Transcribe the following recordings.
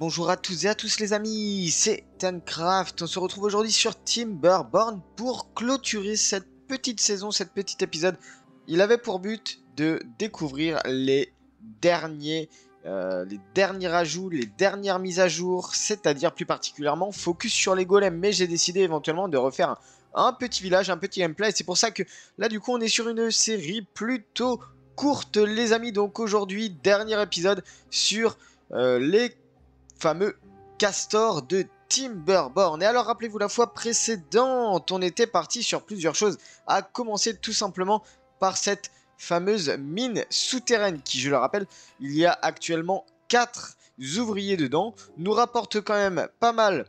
bonjour à tous et à tous les amis, c'est Tancraft. On se retrouve aujourd'hui sur Timberborn pour clôturer cette petite saison, cet petit épisode. Il avait pour but de découvrir les derniers ajouts, les dernières mises à jour, c'est-à-dire plus particulièrement focus sur les golems. Mais j'ai décidé éventuellement de refaire un petit village, un petit gameplay. Et c'est pour ça que là du coup on est sur une série plutôt courte les amis. Donc aujourd'hui, dernier épisode sur les fameux castors de Timberborn. Et alors rappelez-vous, la fois précédente, on était parti sur plusieurs choses, à commencer tout simplement par cette fameuse mine souterraine qui, je le rappelle, il y a actuellement 4 ouvriers dedans, nous rapporte quand même pas mal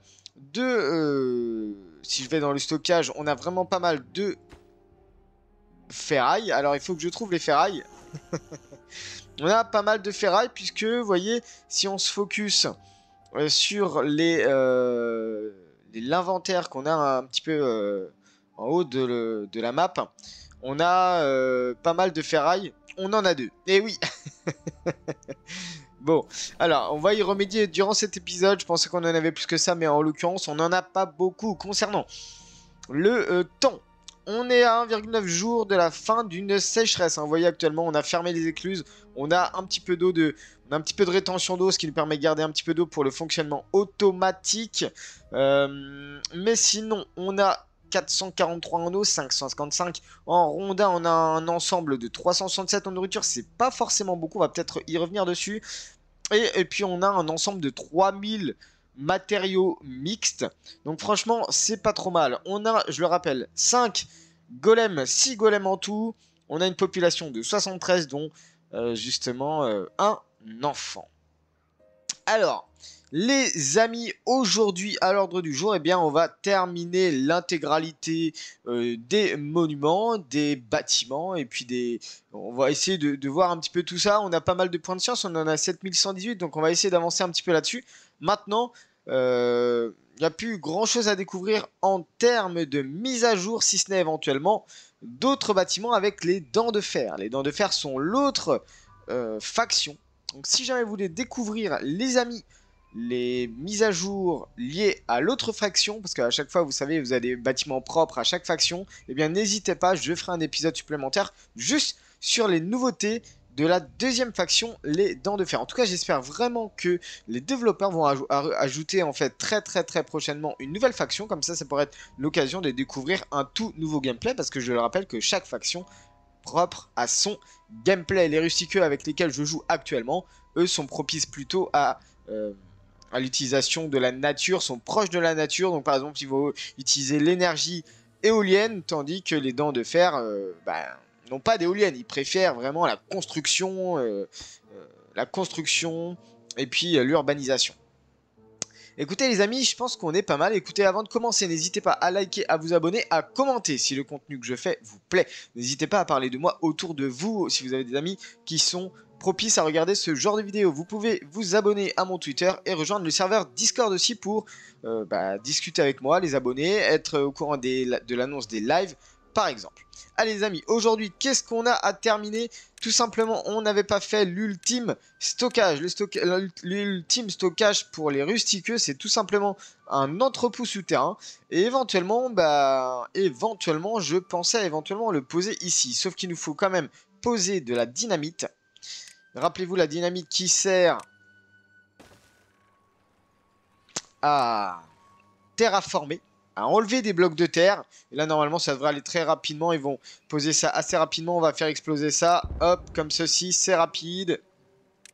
de... si je vais dans le stockage, on a vraiment pas mal de ferraille. Alors il faut que je trouve les ferrailles. On a pas mal de ferraille puisque, vous voyez, si on se focus sur l'inventaire qu'on a un petit peu en haut de la map, on a pas mal de ferraille. On en a 2. Et oui. Bon, alors, on va y remédier durant cet épisode. Je pensais qu'on en avait plus que ça, mais en l'occurrence, on n'en a pas beaucoup. Concernant le temps, on est à 1,9 jours de la fin d'une sécheresse. Vous voyez, actuellement, on a fermé les écluses. On a un petit peu d'eau on a un petit peu de rétention d'eau, ce qui nous permet de garder un petit peu d'eau pour le fonctionnement automatique. Mais sinon, on a 443 en eau, 555 en rondin. On a un ensemble de 367 en nourriture. C'est pas forcément beaucoup. On va peut-être y revenir dessus. Et puis, on a un ensemble de 3000 matériaux mixtes. Donc franchement, c'est pas trop mal. On a, je le rappelle, 5 golems, 6 golems en tout. On a une population de 73, dont justement un enfant. Alors, les amis, aujourd'hui à l'ordre du jour, eh bien, on va terminer l'intégralité des monuments, des bâtiments, et puis on va essayer de voir un petit peu tout ça. On a pas mal de points de science, on en a 7118, donc on va essayer d'avancer un petit peu là-dessus. Maintenant, il n'y a plus grand chose à découvrir en termes de mise à jour, si ce n'est éventuellement d'autres bâtiments avec les dents de fer. Les dents de fer sont l'autre faction. Donc si jamais vous voulez découvrir, les amis, les mises à jour liées à l'autre faction, parce qu'à chaque fois, vous savez, vous avez des bâtiments propres à chaque faction, eh bien n'hésitez pas, je ferai un épisode supplémentaire juste sur les nouveautés de la deuxième faction, les dents de fer. En tout cas, j'espère vraiment que les développeurs vont ajouter en fait très prochainement une nouvelle faction. Comme ça pourrait être l'occasion de découvrir un tout nouveau gameplay, parce que je le rappelle que chaque faction propre à son gameplay. Les rustiqueux avec lesquels je joue actuellement, eux sont propices plutôt à l'utilisation de la nature, sont proches de la nature. Donc par exemple, ils vont utiliser l'énergie éolienne, tandis que les dents de fer n'ont pas d'éolienne. Ils préfèrent vraiment la construction et puis l'urbanisation. Écoutez les amis, je pense qu'on est pas mal. Écoutez, avant de commencer, n'hésitez pas à liker, à vous abonner, à commenter si le contenu que je fais vous plaît. N'hésitez pas à parler de moi autour de vous si vous avez des amis qui sont propices à regarder ce genre de vidéos. Vous pouvez vous abonner à mon Twitter et rejoindre le serveur Discord aussi pour discuter avec moi, les abonnés, être au courant de l'annonce des lives par exemple. Allez les amis, aujourd'hui, qu'est-ce qu'on a à terminer? Tout simplement, on n'avait pas fait l'ultime stockage. L'ultime stockage pour les rustiqueux, c'est tout simplement un entrepôt souterrain. Et éventuellement, je pensais éventuellement le poser ici. Sauf qu'il nous faut quand même poser de la dynamite. Rappelez-vous la dynamite qui sert à terraformer, à enlever des blocs de terre. Et là, normalement, ça devrait aller très rapidement. Ils vont poser ça assez rapidement. On va faire exploser ça. Hop, comme ceci. C'est rapide.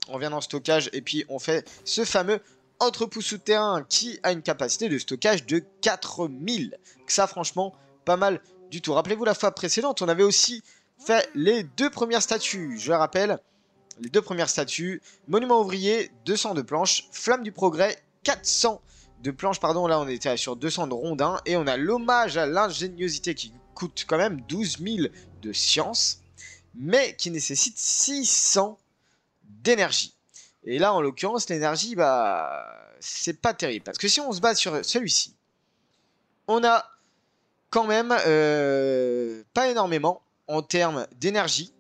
On vient dans le stockage et puis on fait ce fameux entrepôt souterrain qui a une capacité de stockage de 4000. Ça, franchement, pas mal du tout. Rappelez-vous, la fois précédente, on avait aussi fait les 2 premières statues. Je le rappelle, les 2 premières statues. Monument ouvrier, 200 de planches. Flamme du progrès, 400 de planches, pardon. Là, on était sur 200 de rondins. Et on a l'hommage à l'ingéniosité qui coûte quand même 12 000 de science, mais qui nécessite 600 d'énergie. Et là, en l'occurrence, l'énergie, c'est pas terrible. Parce que si on se base sur celui-ci, on a quand même pas énormément en termes d'énergie.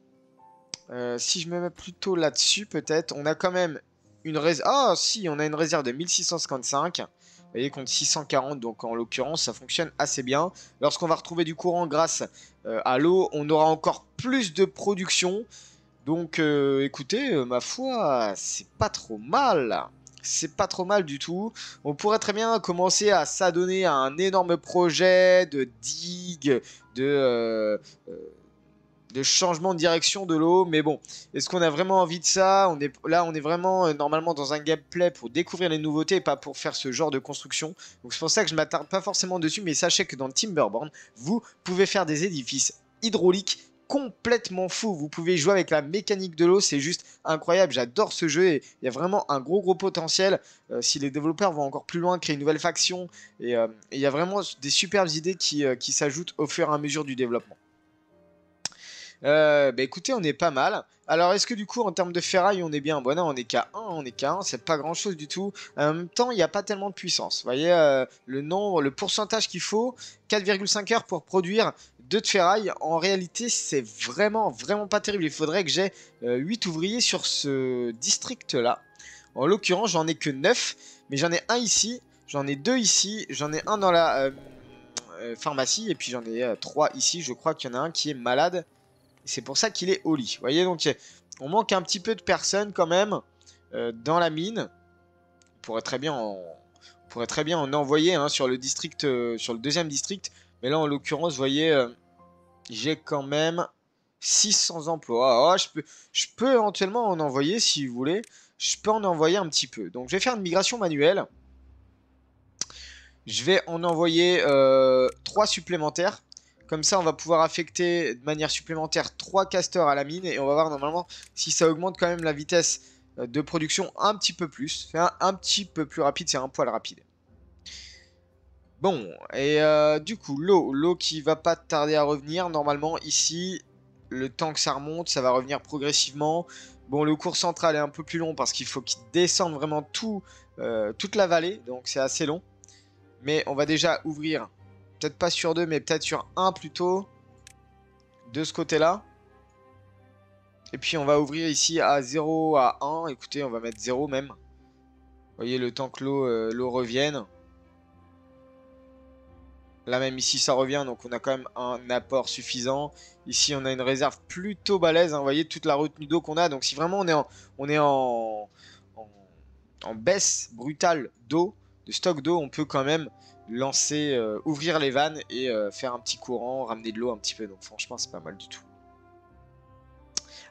Si je me mets plutôt là-dessus, peut-être, on a quand même une réserve. Ah, si, on a une réserve de 1655. Vous voyez, contre 640, donc en l'occurrence, ça fonctionne assez bien. Lorsqu'on va retrouver du courant grâce à l'eau, on aura encore plus de production. Donc, écoutez, ma foi, c'est pas trop mal. C'est pas trop mal du tout. On pourrait très bien commencer à s'adonner à un énorme projet de digue, de changement de direction de l'eau. Mais bon, est-ce qu'on a vraiment envie de ça? Là, on est vraiment normalement dans un gameplay pour découvrir les nouveautés et pas pour faire ce genre de construction. Donc c'est pour ça que je m'attarde pas forcément dessus. Mais sachez que dans Timberborn, vous pouvez faire des édifices hydrauliques complètement fous. Vous pouvez jouer avec la mécanique de l'eau, c'est juste incroyable. J'adore ce jeu et il y a vraiment un gros potentiel. Si les développeurs vont encore plus loin, créer une nouvelle faction, et il y a vraiment des superbes idées qui s'ajoutent au fur et à mesure du développement. Bah écoutez, on est pas mal. Alors, est-ce que du coup, en termes de ferraille, on est bien? Bon, non, on est qu'à 1, on est qu'à 1, c'est pas grand-chose du tout. En même temps, il n'y a pas tellement de puissance. Vous voyez, le pourcentage qu'il faut, 4,5 heures pour produire 2 de ferraille. En réalité, c'est vraiment pas terrible. Il faudrait que j'ai 8 ouvriers sur ce district-là. En l'occurrence, j'en ai que 9, mais j'en ai un ici, j'en ai 2 ici, j'en ai un dans la pharmacie, et puis j'en ai 3 ici. Je crois qu'il y en a un qui est malade. C'est pour ça qu'il est au lit. Vous voyez, donc on manque un petit peu de personnes quand même dans la mine. On pourrait très bien en envoyer hein, sur le district, sur le deuxième district. Mais là, en l'occurrence, vous voyez, j'ai quand même 600 emplois. Oh, je peux éventuellement en envoyer si vous voulez. Je peux en envoyer un petit peu. Donc, je vais faire une migration manuelle. Je vais en envoyer 3 supplémentaires. Comme ça, on va pouvoir affecter de manière supplémentaire 3 casteurs à la mine. Et on va voir normalement si ça augmente quand même la vitesse de production un petit peu plus. C'est un petit peu plus rapide, c'est un poil rapide. Bon, et du coup, l'eau qui va pas tarder à revenir. Normalement, ici, le temps que ça remonte, ça va revenir progressivement. Bon, le cours central est un peu plus long parce qu'il faut qu'il descende vraiment toute la vallée. Donc, c'est assez long. Mais on va déjà ouvrir... Peut-être pas sur 2, mais peut-être sur 1 plutôt. De ce côté-là. Et puis on va ouvrir ici à 0, à 1. Écoutez, on va mettre 0 même. Vous voyez, le temps que l'eau revienne. Là même ici ça revient, donc on a quand même un apport suffisant. Ici on a une réserve plutôt balèze, hein. Vous voyez toute la retenue d'eau qu'on a. Donc si vraiment on est en baisse brutale d'eau, de stock d'eau, on peut quand même lancer, ouvrir les vannes et faire un petit courant, ramener de l'eau un petit peu. Donc franchement c'est pas mal du tout.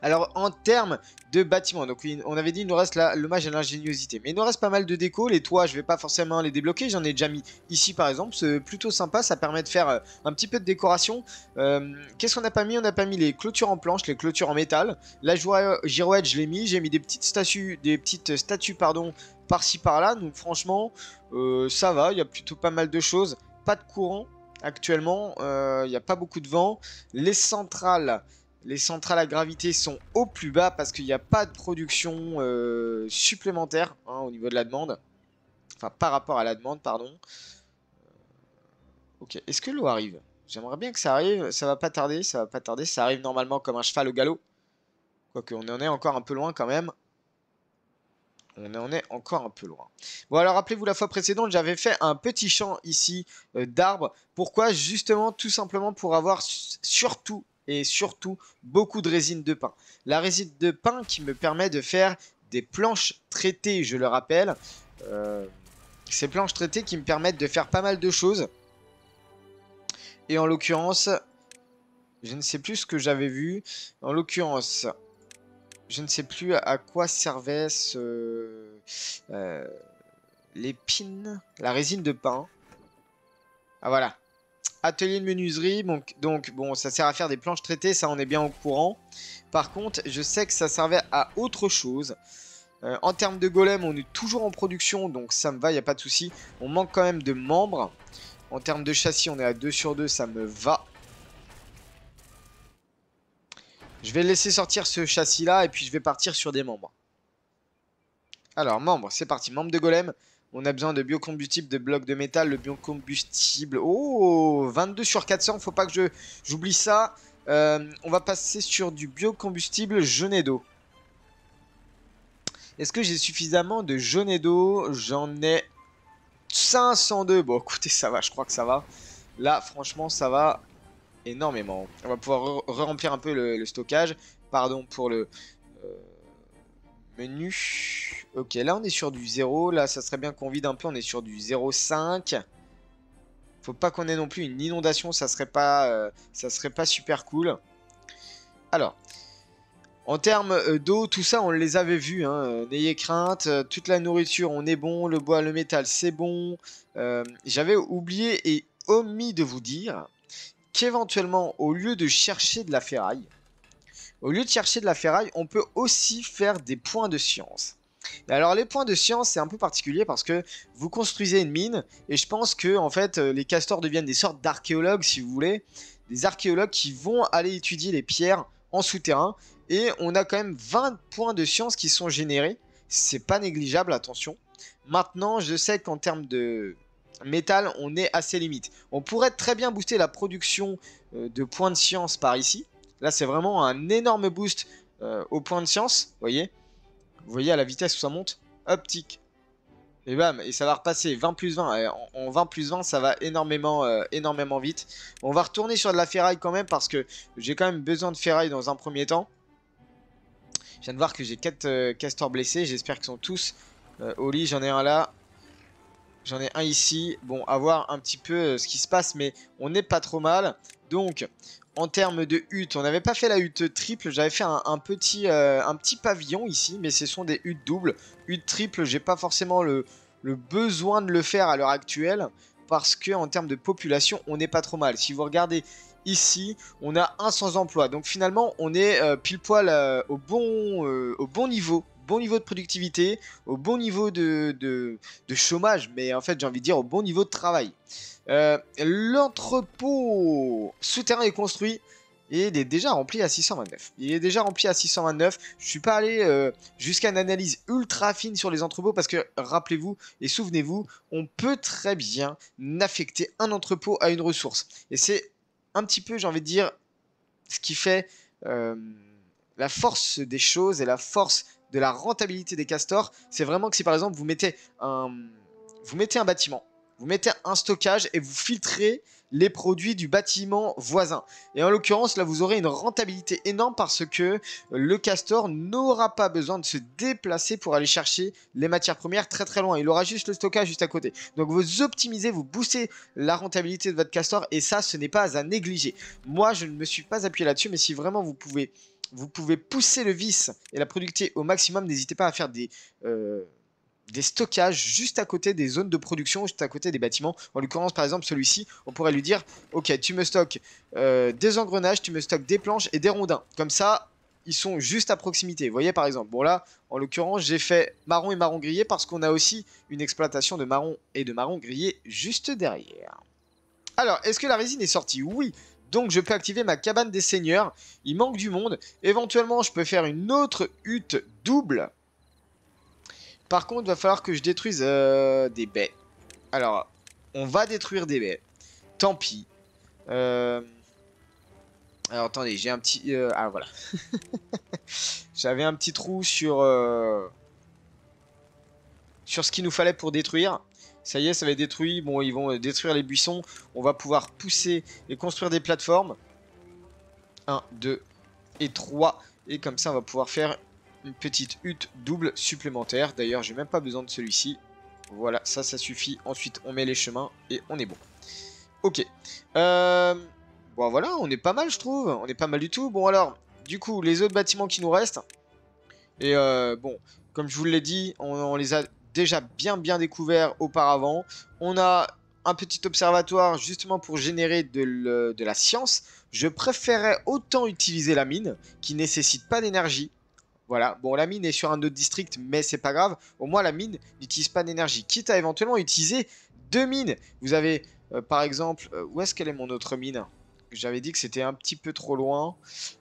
Alors en termes de bâtiments, donc on avait dit il nous reste l'hommage à l'ingéniosité. Mais il nous reste pas mal de déco. Les toits, je vais pas forcément les débloquer. J'en ai déjà mis ici par exemple. C'est plutôt sympa. Ça permet de faire un petit peu de décoration. Qu'est-ce qu'on n'a pas mis? On n'a pas mis les clôtures en planche, les clôtures en métal. La girouette, je l'ai mis. J'ai mis des petites statues pardon, par-ci par-là. Donc franchement, ça va. Il y a plutôt pas mal de choses. Pas de courant actuellement. Il n'y a pas beaucoup de vent. Les centrales à gravité sont au plus bas parce qu'il n'y a pas de production supplémentaire hein, au niveau de la demande. Enfin, par rapport à la demande, pardon. Ok, est-ce que l'eau arrive? J'aimerais bien que ça arrive. Ça va pas tarder, ça va pas tarder. Ça arrive normalement comme un cheval au galop. Quoique, on en est encore un peu loin quand même. On en est encore un peu loin. Bon, alors rappelez-vous, la fois précédente, j'avais fait un petit champ ici d'arbres. Pourquoi? Justement, tout simplement pour avoir surtout beaucoup de résine de pin. La résine de pin qui me permet de faire des planches traitées, je le rappelle. Ces planches traitées qui me permettent de faire pas mal de choses. Et en l'occurrence, je ne sais plus ce que j'avais vu. En l'occurrence, je ne sais plus à quoi servait l'épine, la résine de pin. Ah voilà. Atelier de menuiserie, donc bon, ça sert à faire des planches traitées, ça on est bien au courant. Par contre, je sais que ça servait à autre chose. En termes de golem, on est toujours en production, donc ça me va, il n'y a pas de souci. On manque quand même de membres. En termes de châssis, on est à 2 sur 2, ça me va. Je vais laisser sortir ce châssis-là et puis je vais partir sur des membres. Alors, membres, c'est parti. Membres de golem. On a besoin de biocombustible, de blocs de métal. Le biocombustible. Oh, 22 sur 400. Faut pas que j'oublie ça. On va passer sur du biocombustible genet d'eau. Est-ce que j'ai suffisamment de jaune d'eau? J'en ai 502. Bon, écoutez, ça va, je crois que ça va. Là, franchement, ça va énormément. On va pouvoir re-remplir un peu le stockage. Pardon pour le euh, menu. Ok, là, on est sur du 0. Là, ça serait bien qu'on vide un peu. On est sur du 0,5. Faut pas qu'on ait non plus une inondation. Ça serait pas super cool. Alors, en termes d'eau, tout ça, on les avait vus, hein, n'ayez crainte. Toute la nourriture, on est bon. Le bois, le métal, c'est bon. J'avais oublié et omis de vous dire qu'éventuellement, au lieu de chercher de la ferraille, on peut aussi faire des points de science. Et alors, les points de science, c'est un peu particulier parce que vous construisez une mine et je pense que en fait, les castors deviennent des sortes d'archéologues, si vous voulez. Des archéologues qui vont aller étudier les pierres en souterrain. Et on a quand même 20 points de science qui sont générés. C'est pas négligeable, attention. Maintenant, je sais qu'en termes de métal, on est assez limite. On pourrait très bien booster la production de points de science par ici. Là, c'est vraiment un énorme boost aux points de science. Vous voyez à la vitesse où ça monte. Hop, tic. Et bam, et ça va repasser 20 plus 20. Et en 20 plus 20, ça va énormément vite. On va retourner sur de la ferraille quand même parce que j'ai quand même besoin de ferraille dans un premier temps. Je viens de voir que j'ai 4 castors blessés. J'espère qu'ils sont tous au lit. J'en ai un là. J'en ai un ici. Bon, à voir un petit peu ce qui se passe. Mais on n'est pas trop mal. Donc, en termes de hutte, on n'avait pas fait la hutte triple. J'avais fait un petit pavillon ici. Mais ce sont des huttes doubles. Hutte triple, j'ai pas forcément le besoin de le faire à l'heure actuelle. Parce que en termes de population, on n'est pas trop mal. Si vous regardez ici, on a un sans emploi. Donc finalement, on est pile poil au bon niveau. Bon niveau de productivité, au bon niveau de chômage, mais en fait j'ai envie de dire au bon niveau de travail. L'entrepôt souterrain est construit et il est déjà rempli à 629. Il est déjà rempli à 629. Je suis pas allé jusqu'à une analyse ultra fine sur les entrepôts parce que rappelez-vous et souvenez-vous, on peut très bien affecter un entrepôt à une ressource. Et c'est un petit peu, j'ai envie de dire, ce qui fait la force des choses et la force de la rentabilité des castors. C'est vraiment que si par exemple vous mettez un bâtiment, vous mettez un stockage et vous filtrez les produits du bâtiment voisin. Et en l'occurrence, là, vous aurez une rentabilité énorme parce que le castor n'aura pas besoin de se déplacer pour aller chercher les matières premières très très loin. Il aura juste le stockage juste à côté. Donc vous optimisez, vous boostez la rentabilité de votre castor et ça, ce n'est pas à négliger. Moi, je ne me suis pas appuyé là-dessus, mais si vraiment vous pouvez pousser le vice et la productivité au maximum, n'hésitez pas à faire des stockages juste à côté des zones de production, juste à côté des bâtiments. En l'occurrence, par exemple, celui-ci, on pourrait lui dire ok, tu me stockes des engrenages, tu me stockes des planches et des rondins. Comme ça, ils sont juste à proximité. Vous voyez, par exemple, bon là, en l'occurrence, j'ai fait marron et marron grillé parce qu'on a aussi une exploitation de marron et de marron grillé juste derrière. Alors, est-ce que la résine est sortie? Oui. Donc, je peux activer ma cabane des seigneurs. Il manque du monde. Éventuellement, je peux faire une autre hutte double. Par contre, il va falloir que je détruise des baies. Alors, on va détruire des baies. Tant pis. Alors, attendez, j'ai un petit... ah, voilà. J'avais un petit trou sur ce qu'il nous fallait pour détruire. Ça y est, ça va être détruit. Bon, ils vont détruire les buissons. On va pouvoir pousser et construire des plateformes. 1, 2 et 3. Et comme ça, on va pouvoir faire une petite hutte double supplémentaire. D'ailleurs, j'ai même pas besoin de celui-ci. Voilà, ça suffit. Ensuite, on met les chemins et on est bon. Ok. Bon, voilà, on est pas mal, je trouve. On est pas mal du tout. Bon, alors, du coup, les autres bâtiments qui nous restent. Et bon, comme je vous l'ai dit, on les a déjà bien découverts auparavant. On a un petit observatoire justement pour générer de la science. Je préférais autant utiliser la mine qui nécessite pas d'énergie. Voilà, bon la mine est sur un autre district mais c'est pas grave. Au moins la mine n'utilise pas d'énergie. Quitte à éventuellement utiliser 2 mines. Vous avez par exemple, où est-ce qu'elle est mon autre mine? J'avais dit que c'était un petit peu trop loin.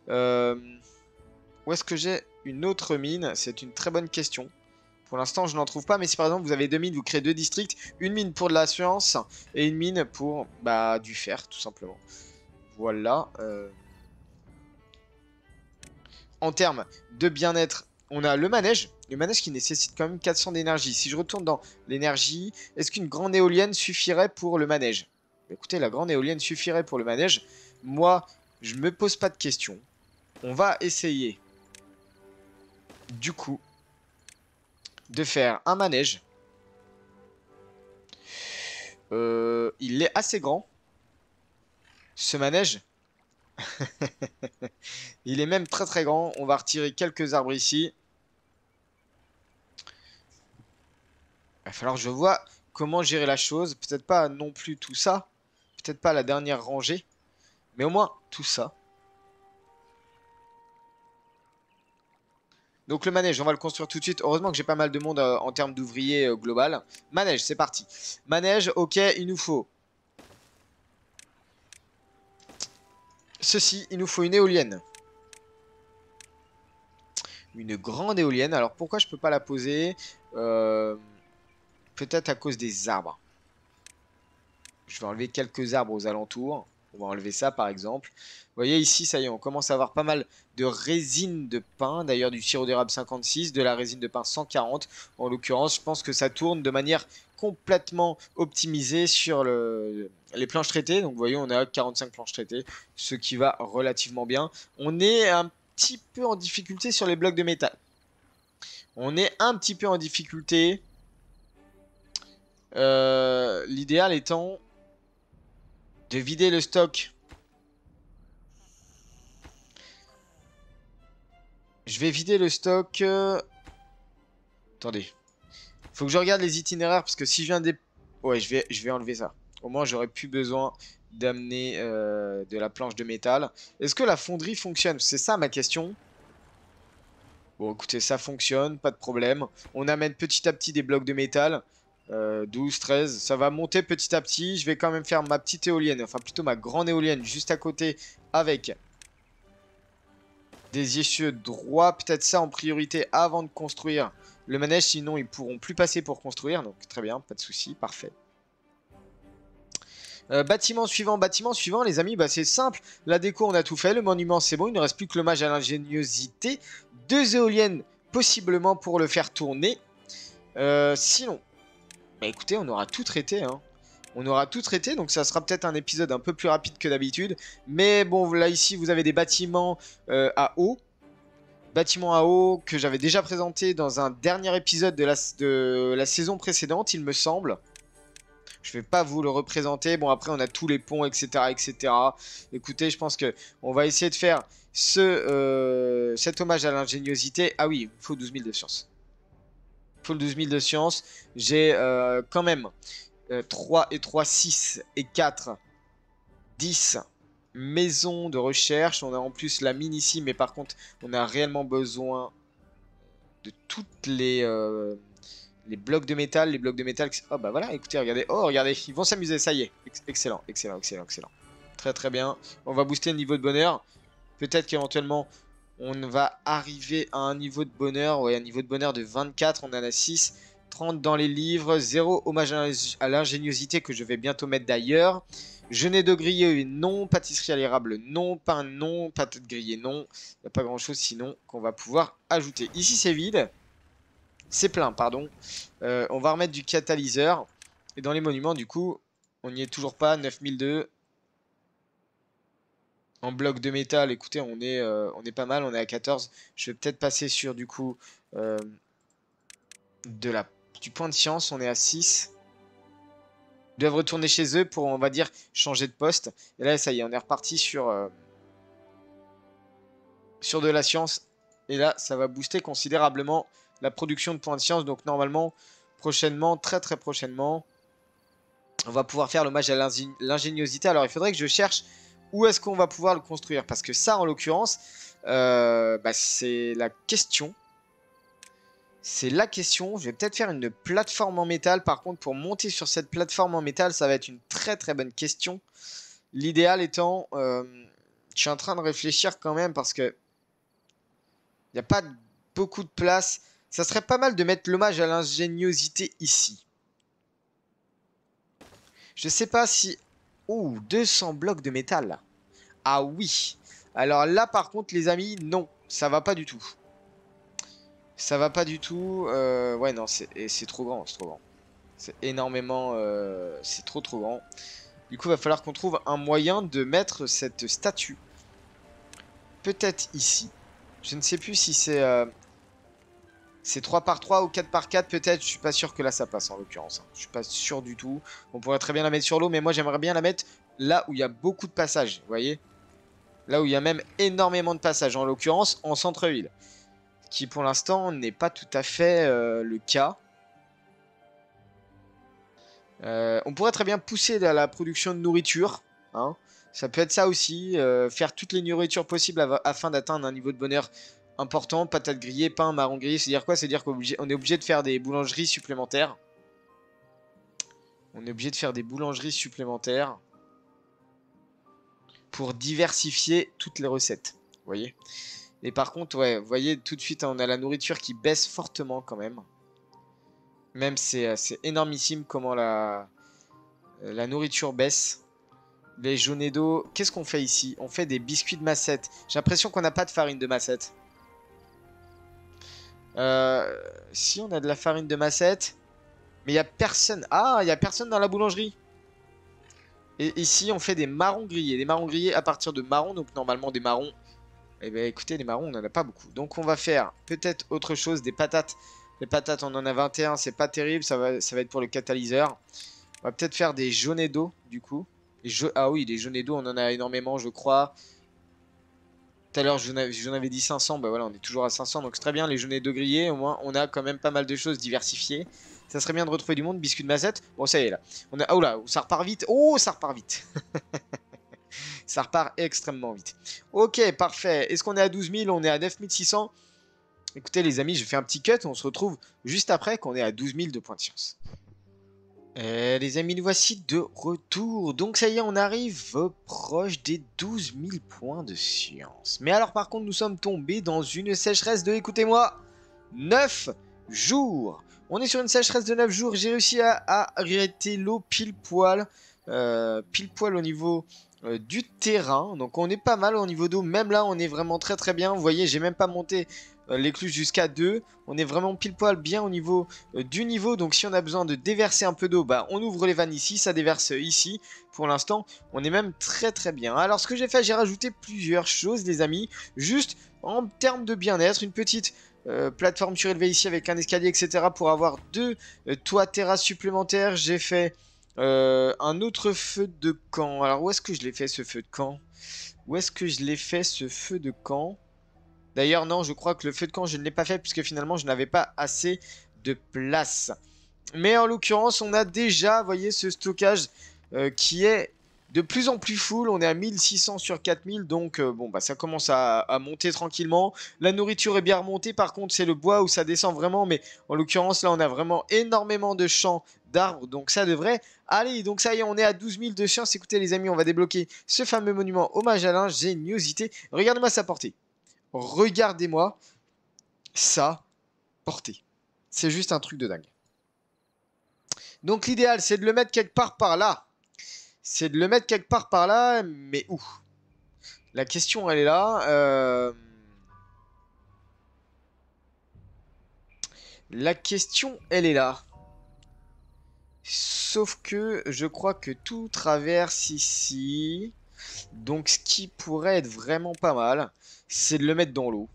Où est-ce que j'ai une autre mine? C'est une très bonne question. Pour l'instant, je n'en trouve pas. Mais si par exemple, vous avez 2 mines, vous créez 2 districts. Une mine pour de la science et une mine pour du fer, tout simplement. Voilà. En termes de bien-être, on a le manège. Le manège qui nécessite quand même 400 d'énergie. Si je retourne dans l'énergie, est-ce qu'une grande éolienne suffirait pour le manège? Écoutez, la grande éolienne suffirait pour le manège. Moi, je me pose pas de questions. On va essayer, du coup, de faire un manège. Il est assez grand, ce manège. Il est même très très grand. On va retirer quelques arbres ici. Il va falloir que je vois comment gérer la chose. Peut-être pas non plus tout ça. Peut-être pas la dernière rangée. Mais au moins tout ça. Donc le manège, on va le construire tout de suite. Heureusement que j'ai pas mal de monde en termes d'ouvriers global. Manège, c'est parti. Manège, ok, il nous faut ceci. Il nous faut une éolienne. Une grande éolienne. Alors pourquoi je peux pas la poser? Peut-être à cause des arbres. Je vais enlever quelques arbres aux alentours. On va enlever ça par exemple. Vous voyez ici, ça y est, on commence à avoir pas mal de résine de pin. D'ailleurs du sirop d'érable 56, de la résine de pin 140. En l'occurrence, je pense que ça tourne de manière complètement optimisée sur les planches traitées. Donc vous voyez, on a 45 planches traitées, ce qui va relativement bien. On est un petit peu en difficulté sur les blocs de métal. On est un petit peu en difficulté. L'idéal étant de vider le stock. Je vais vider le stock. Attendez. Faut que je regarde les itinéraires parce que si je viens des... Ouais, je vais enlever ça. Au moins, j'aurais plus besoin d'amener de la planche de métal. Est-ce que la fonderie fonctionne? C'est ça ma question. Bon, écoutez, ça fonctionne, pas de problème. On amène petit à petit des blocs de métal. 12, 13, ça va monter petit à petit. Je vais quand même faire ma petite éolienne, enfin plutôt ma grande éolienne juste à côté avec des essieux droits. Peut-être ça en priorité avant de construire le manège, sinon ils pourront plus passer pour construire. Donc très bien, pas de souci, parfait. Bâtiment suivant les amis, bah, c'est simple. La déco on a tout fait, le monument c'est bon, il ne reste plus que l'hommage à l'ingéniosité. 2 éoliennes possiblement pour le faire tourner. Sinon... Bah écoutez, on aura tout traité, hein. On aura tout traité, donc ça sera peut-être un épisode un peu plus rapide que d'habitude. Mais bon, là ici, vous avez des bâtiments à eau. Bâtiments à eau que j'avais déjà présenté dans un dernier épisode de la saison précédente, il me semble. Je vais pas vous le représenter. Bon, après, on a tous les ponts, etc., etc. Écoutez, je pense que on va essayer de faire cet hommage à l'ingéniosité. Ah oui, il faut 12 000 de science. Full 12 000 de science. J'ai quand même 3 et 3, 6 et 4, 10 maisons de recherche. On a en plus la mine ici, mais par contre, on a réellement besoin de toutes les blocs de métal. Les blocs de métal. Oh bah voilà, écoutez, regardez. Oh, regardez, ils vont s'amuser, ça y est. Excellent, excellent, excellent, excellent. Très très bien. On va booster le niveau de bonheur. Peut-être qu'éventuellement... On va arriver à un niveau de bonheur, ouais, un niveau de bonheur de 24, on en a 6, 30 dans les livres, 0 hommage à l'ingéniosité que je vais bientôt mettre d'ailleurs. Genêt de grillé, non, pâtisserie à l'érable, non, pain, non, patate grillée, non. Il n'y a pas grand chose sinon qu'on va pouvoir ajouter. Ici c'est vide, c'est plein, pardon. On va remettre du catalyseur. Et dans les monuments du coup, on n'y est toujours pas, 9002. En bloc de métal, écoutez, on est pas mal, on est à 14. Je vais peut-être passer sur du coup du point de science, on est à 6. Ils doivent retourner chez eux pour, on va dire, changer de poste. Et là, ça y est, on est reparti sur de la science. Et là, ça va booster considérablement la production de points de science. Donc normalement, prochainement, très très prochainement, on va pouvoir faire l'hommage à l'ingéniosité. Alors il faudrait que je cherche... Où est-ce qu'on va pouvoir le construire? Parce que ça, en l'occurrence, bah, c'est la question. C'est la question. Je vais peut-être faire une plateforme en métal. Par contre, pour monter sur cette plateforme en métal, ça va être une très très bonne question. L'idéal étant... je suis en train de réfléchir quand même parce que... Il n'y a pas beaucoup de place. Ça serait pas mal de mettre l'hommage à l'ingéniosité ici. Je sais pas si... Oh, 200 blocs de métal. Ah oui. Alors là, par contre, les amis, non. Ça va pas du tout. Ça va pas du tout. Ouais, non, c'est trop grand, c'est trop grand. C'est énormément... c'est trop grand. Du coup, il va falloir qu'on trouve un moyen de mettre cette statue. Peut-être ici. Je ne sais plus si c'est 3 par 3 ou 4 par 4 peut-être. Je suis pas sûr que là ça passe en l'occurrence, hein. Je suis pas sûr du tout. On pourrait très bien la mettre sur l'eau, mais moi j'aimerais bien la mettre là où il y a beaucoup de passages. Vous voyez? Là où il y a même énormément de passages. En l'occurrence en centre-ville. Qui pour l'instant n'est pas tout à fait le cas. On pourrait très bien pousser la production de nourriture, hein. Ça peut être ça aussi, faire toutes les nourritures possibles afin d'atteindre un niveau de bonheur important. Patates grillées, pain, marron grillé, c'est-à-dire quoi? C'est-à-dire qu'on est obligé de faire des boulangeries supplémentaires. On est obligé de faire des boulangeries supplémentaires pour diversifier toutes les recettes. Vous voyez? Et par contre, ouais, vous voyez, tout de suite, on a la nourriture qui baisse fortement quand même. Même c'est énormissime comment la nourriture baisse. Les jaunets d'eau. Qu'est-ce qu'on fait ici? On fait des biscuits de Massette. J'ai l'impression qu'on n'a pas de farine de Massette. Si on a de la farine de Massette. Mais il n'y a personne. Ah, il n'y a personne dans la boulangerie. Et ici, on fait des marrons grillés. Des marrons grillés à partir de marrons. Donc normalement des marrons. Eh bien écoutez, les marrons, on n'en a pas beaucoup. Donc on va faire peut-être autre chose. Des patates. Les patates, on en a 21. C'est pas terrible. Ça va être pour le catalyseur. On va peut-être faire des jaunets d'eau, du coup. Ah oui, des jaunets d'eau, on en a énormément, je crois. Tout à l'heure, j'en avais dit 500. Bah voilà, on est toujours à 500. Donc c'est très bien, les jaunets d'eau grillés. Au moins, on a quand même pas mal de choses diversifiées. Ça serait bien de retrouver du monde. Biscuit de Mazette. Bon, ça y est, là. Oh là, ça repart vite. Oh, ça repart vite. Ça repart extrêmement vite. Ok, parfait. Est-ce qu'on est à 12 000? On est à 9 600. Écoutez, les amis, je fais un petit cut. On se retrouve juste après qu'on est à 12 000 de points de science. Les amis, nous voici de retour. Donc ça y est, on arrive proche des 12 000 points de science. Mais alors par contre, nous sommes tombés dans une sécheresse de, écoutez-moi, 9 jours. On est sur une sécheresse de 9 jours. J'ai réussi à arrêter l'eau pile poil au niveau du terrain. Donc on est pas mal au niveau d'eau. Même là, on est vraiment très très bien. Vous voyez, j'ai même pas monté l'écluse jusqu'à 2. On est vraiment pile poil bien au niveau du niveau. Donc si on a besoin de déverser un peu d'eau, bah, on ouvre les vannes ici, ça déverse ici. Pour l'instant, on est même très très bien. Alors ce que j'ai fait, j'ai rajouté plusieurs choses les amis. Juste en termes de bien-être, une petite plateforme surélevée ici avec un escalier, etc. pour avoir deux toits terrasses supplémentaires. J'ai fait un autre feu de camp. Alors où est-ce que je l'ai fait ce feu de camp? Où est-ce que je l'ai fait ce feu de camp? D'ailleurs, non, je crois que le feu de camp, je ne l'ai pas fait puisque finalement, je n'avais pas assez de place. Mais en l'occurrence, on a déjà, vous voyez, ce stockage qui est de plus en plus full. On est à 1600 sur 4000, donc bon, bah, ça commence à monter tranquillement. La nourriture est bien remontée, par contre, c'est le bois où ça descend vraiment. Mais en l'occurrence, là, on a vraiment énormément de champs d'arbres, donc ça devrait aller. Donc ça y est, on est à 12 000 de science. Écoutez, les amis, on va débloquer ce fameux monument hommage à l'ingéniosité. Regardez-moi sa portée. Regardez-moi ça portée. C'est juste un truc de dingue. Donc l'idéal, c'est de le mettre quelque part par là. C'est de le mettre quelque part par là, mais où? La question, elle est là. La question, elle est là. Sauf que je crois que tout traverse ici. Donc ce qui pourrait être vraiment pas mal, c'est de le mettre dans l'eau.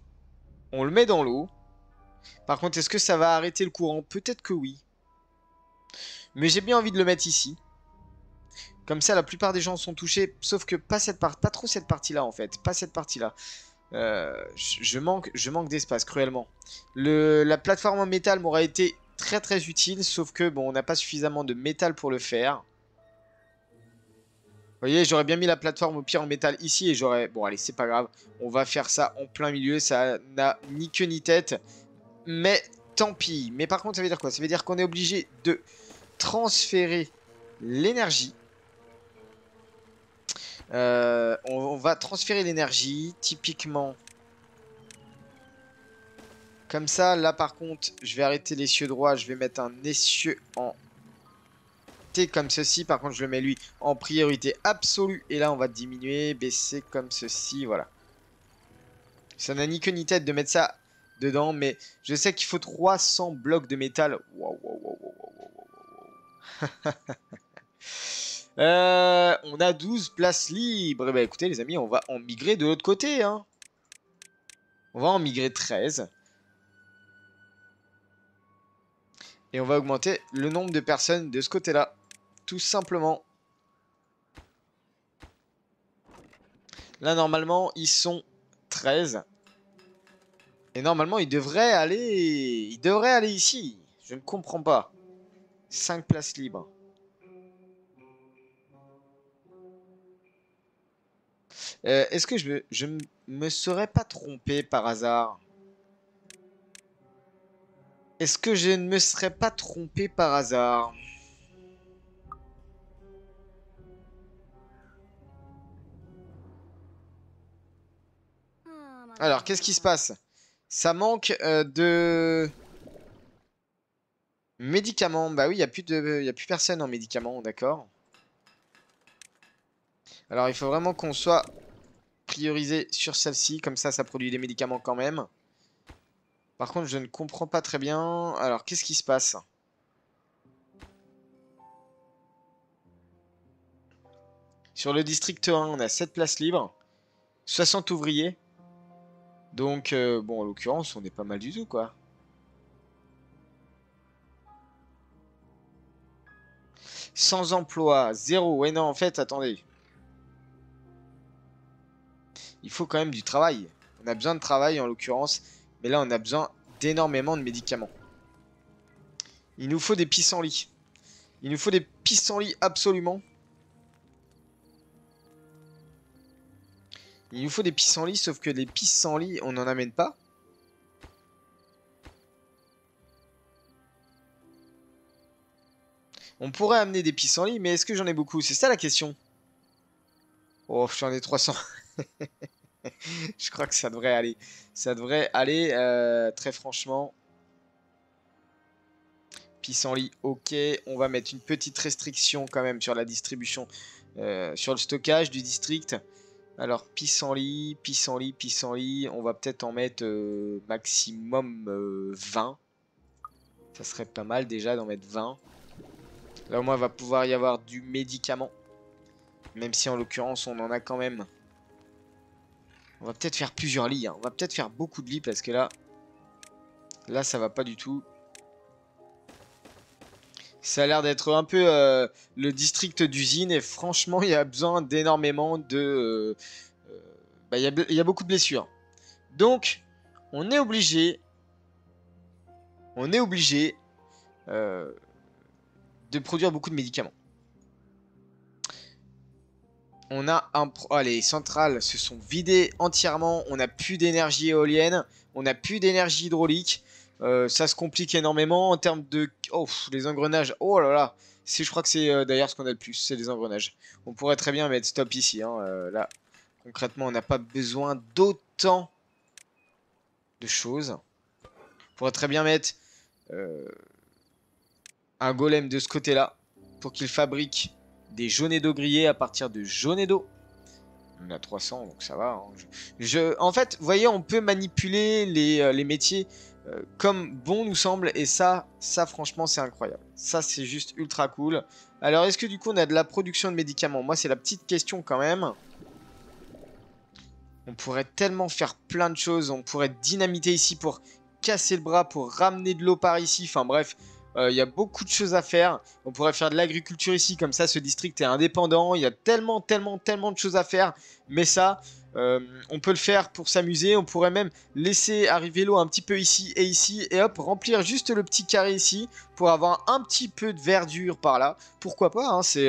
On le met dans l'eau. Par contre, est-ce que ça va arrêter le courant? Peut-être que oui. Mais j'ai bien envie de le mettre ici. Comme ça, la plupart des gens sont touchés. Sauf que pas trop cette partie-là, en fait. Pas cette partie-là. Je manque d'espace, cruellement. La plateforme en métal m'aurait été très très utile. Sauf que, bon, on n'a pas suffisamment de métal pour le faire. Vous voyez, j'aurais bien mis la plateforme au pire en métal ici. Et j'aurais... Bon, allez, c'est pas grave. On va faire ça en plein milieu. Ça n'a ni queue ni tête. Mais tant pis. Mais par contre, ça veut dire quoi? Ça veut dire qu'on est obligé de transférer l'énergie. On va transférer l'énergie, typiquement. Comme ça, là par contre, je vais arrêter l'essieu droit. Je vais mettre un essieu en T comme ceci. Par contre, je le mets lui en priorité absolue. Et là, on va diminuer, baisser comme ceci, voilà. Ça n'a ni queue ni tête de mettre ça dedans. Mais je sais qu'il faut 300 blocs de métal. Waouh, waouh, waouh, waouh, waouh, waouh, waouh. On a 12 places libres. Eh ben, écoutez, les amis, on va en migrer de l'autre côté. Hein. On va en migrer 13. Et on va augmenter le nombre de personnes de ce côté-là. Tout simplement. Là, normalement, ils sont 13. Et normalement, ils devraient aller... Ils devraient aller ici. Je ne comprends pas. 5 places libres. Est-ce que je me serais pas trompé par hasard? Est-ce que je ne me serais pas trompé par hasard? Alors, qu'est-ce qui se passe? Ça manque de médicaments. Bah oui, il n'y a plus personne en médicaments, d'accord. Alors, il faut vraiment qu'on soit priorisé sur celle-ci. Comme ça produit des médicaments quand même. Par contre, je ne comprends pas très bien. Alors, qu'est-ce qui se passe? Sur le district 1, on a 7 places libres. 60 ouvriers. Donc, bon, en l'occurrence, on est pas mal du tout, quoi. Sans emploi, 0. Ouais, non, en fait, attendez. Il faut quand même du travail. On a besoin de travail, en l'occurrence. Mais là, on a besoin d'énormément de médicaments. Il nous faut des pissenlits. Il nous faut des pissenlits absolument. Il nous faut des pissenlits, sauf que les pissenlits, on n'en amène pas. On pourrait amener des pissenlits, mais est-ce que j'en ai beaucoup? C'est ça la question. Oh, j'en ai 300. Je crois que ça devrait aller. Ça devrait aller, très franchement. Pissenlit, ok. On va mettre une petite restriction quand même sur la distribution, sur le stockage du district. Alors, pissenlit, pissenlit, pissenlit. On va peut-être en mettre maximum 20. Ça serait pas mal déjà d'en mettre 20. Là au moins il va pouvoir y avoir du médicament. Même si en l'occurrence on en a quand même. On va peut-être faire plusieurs lits. Hein. On va peut-être faire beaucoup de lits parce que là... Là ça va pas du tout. Ça a l'air d'être un peu le district d'usine. Et franchement il y a besoin d'énormément de... il y a beaucoup de blessures. Donc on est obligé... On est obligé... de produire beaucoup de médicaments. On a un... Oh, les centrales se sont vidées entièrement. On n'a plus d'énergie éolienne. On n'a plus d'énergie hydraulique. Ça se complique énormément en termes de... Oh, les engrenages. Oh là là. Je crois que c'est d'ailleurs ce qu'on a le plus. C'est les engrenages. On pourrait très bien mettre stop ici. Hein. Là, concrètement, on n'a pas besoin d'autant de choses. On pourrait très bien mettre un golem de ce côté-là. Pour qu'il fabrique des jaunets d'eau grillés à partir de jaunets d'eau. On a 300, donc ça va. Hein. En fait, vous voyez, on peut manipuler les métiers comme bon nous semble. Et ça franchement, c'est incroyable. Ça, c'est juste ultra cool. Alors, est-ce que du coup, on a de la production de médicaments? Moi, c'est la petite question quand même. On pourrait tellement faire plein de choses. On pourrait dynamiter ici pour casser le bras, pour ramener de l'eau par ici. Enfin bref... Il y a beaucoup de choses à faire. On pourrait faire de l'agriculture ici. Comme ça, ce district est indépendant. Il y a tellement de choses à faire. Mais ça, on peut le faire pour s'amuser. On pourrait même laisser arriver l'eau un petit peu ici et ici. Et hop, remplir juste le petit carré ici. Pour avoir un petit peu de verdure par là. Pourquoi pas, hein, c'est...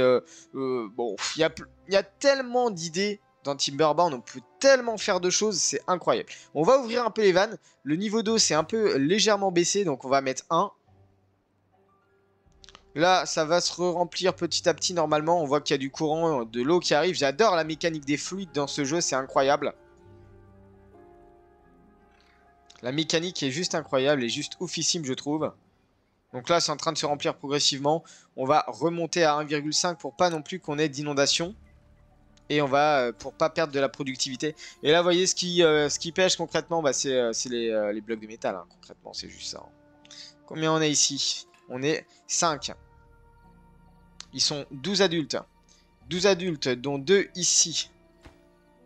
bon, il y a tellement d'idées dans Timberbound. On peut tellement faire de choses. C'est incroyable. On va ouvrir un peu les vannes. Le niveau d'eau, c'est un peu légèrement baissé. Donc, on va mettre 1. Là, ça va se remplir petit à petit normalement. On voit qu'il y a du courant, de l'eau qui arrive. J'adore la mécanique des fluides dans ce jeu, c'est incroyable. La mécanique est juste incroyable et juste oufissime, je trouve. Donc là, c'est en train de se remplir progressivement. On va remonter à 1,5 pour pas non plus qu'on ait d'inondation. Et on va, pour pas perdre de la productivité. Et là, vous voyez, ce qui pêche concrètement, bah, c'est les blocs de métal. Hein, concrètement, c'est juste ça. Hein. Combien on a ici? On est 5. Ils sont 12 adultes. 12 adultes, dont 2 ici.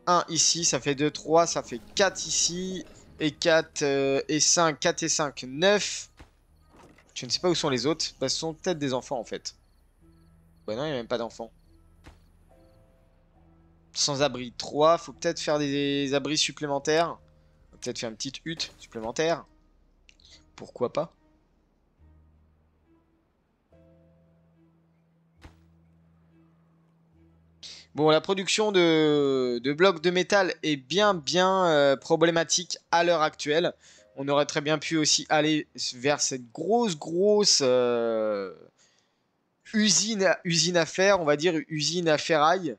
1 ici, ça fait 2, 3, ça fait 4 ici. Et 4 et 5, 4 et 5, 9. Je ne sais pas où sont les autres. Bah, ce sont peut-être des enfants en fait. Bah non, il n'y a même pas d'enfants. Sans abri 3, faut peut-être faire des abris supplémentaires. Peut-être faire une petite hutte supplémentaire. Pourquoi pas? Bon, la production de blocs de métal est bien problématique à l'heure actuelle. On aurait très bien pu aussi aller vers cette grosse usine à fer, on va dire usine à ferraille.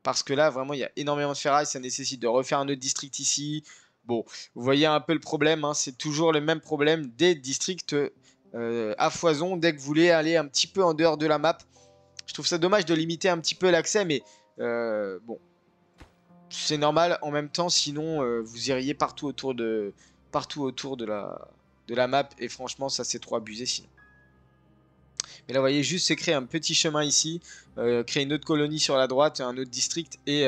Parce que là, vraiment, il y a énormément de ferraille. Ça nécessite de refaire un autre district ici. Bon, vous voyez un peu le problème. Hein, c'est toujours le même problème des districts à foison. Dès que vous voulez aller un petit peu en dehors de la map. Je trouve ça dommage de limiter un petit peu l'accès. Mais bon, c'est normal. En même temps, sinon, vous iriez partout autour de la map. Et franchement, ça, c'est trop abusé sinon. Mais là, vous voyez, juste c'est créer un petit chemin ici, créer une autre colonie sur la droite, un autre district et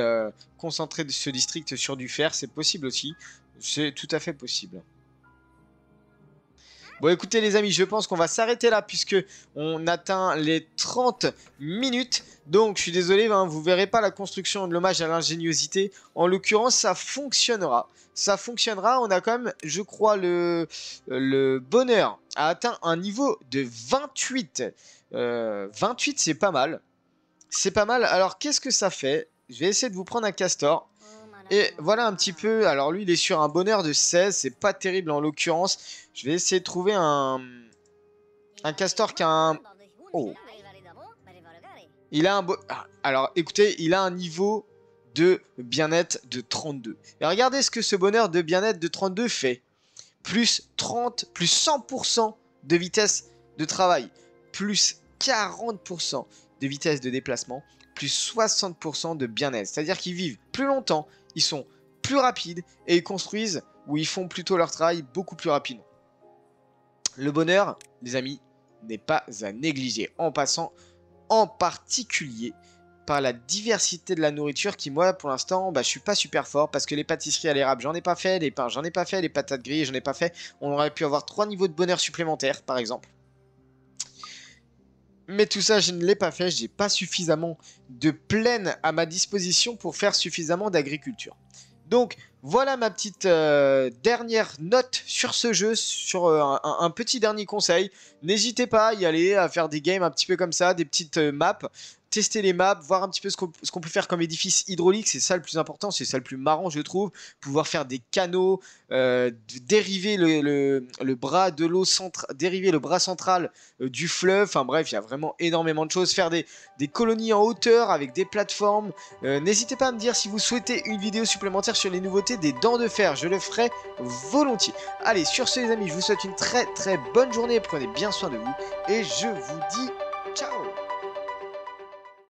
concentrer ce district sur du fer, c'est possible aussi. C'est tout à fait possible. Bon, écoutez les amis, je pense qu'on va s'arrêter là puisque on atteint les 30 minutes. Donc, je suis désolé, hein, vous verrez pas la construction de l'hommage à l'ingéniosité. En l'occurrence, ça fonctionnera. Ça fonctionnera. On a quand même, je crois, le bonheur a atteint un niveau de 28. 28, c'est pas mal. C'est pas mal. Alors, qu'est-ce que ça fait? Je vais essayer de vous prendre un castor. Et voilà un petit peu. Alors, lui, il est sur un bonheur de 16. C'est pas terrible en l'occurrence. Je vais essayer de trouver un castor qui a un... Oh. Il a un... Alors, écoutez, il a un niveau de bien-être de 32. Et regardez ce que ce bonheur de bien-être de 32 fait. Plus 30, plus 100% de vitesse de travail. Plus 40% de vitesse de déplacement. Plus 60% de bien-être. C'est-à-dire qu'ils vivent plus longtemps, ils sont plus rapides et ils construisent ou ils font plutôt leur travail beaucoup plus rapidement. Le bonheur, les amis, n'est pas à négliger. En passant en particulier par la diversité de la nourriture qui, moi, pour l'instant, je suis pas super fort parce que les pâtisseries à l'érable, j'en ai pas fait, les pains, j'en ai pas fait, les patates grillées, j'en ai pas fait. On aurait pu avoir 3 niveaux de bonheur supplémentaires, par exemple. Mais tout ça, je ne l'ai pas fait. J'ai pas suffisamment de plaine à ma disposition pour faire suffisamment d'agriculture. Donc, voilà ma petite dernière note sur ce jeu, sur un petit dernier conseil. N'hésitez pas à y aller, à faire des games un petit peu comme ça, des petites maps. Tester les maps, voir un petit peu ce qu'on peut faire comme édifice hydraulique, c'est ça le plus important, c'est ça le plus marrant je trouve. Pouvoir faire des canaux, dériver le bras de l'eau dériver le bras central du fleuve, enfin bref, il y a vraiment énormément de choses. Faire des colonies en hauteur avec des plateformes. N'hésitez pas à me dire si vous souhaitez une vidéo supplémentaire sur les nouveautés des dents de fer, je le ferai volontiers. Allez, sur ce les amis, je vous souhaite une très bonne journée, prenez bien soin de vous et je vous dis ciao.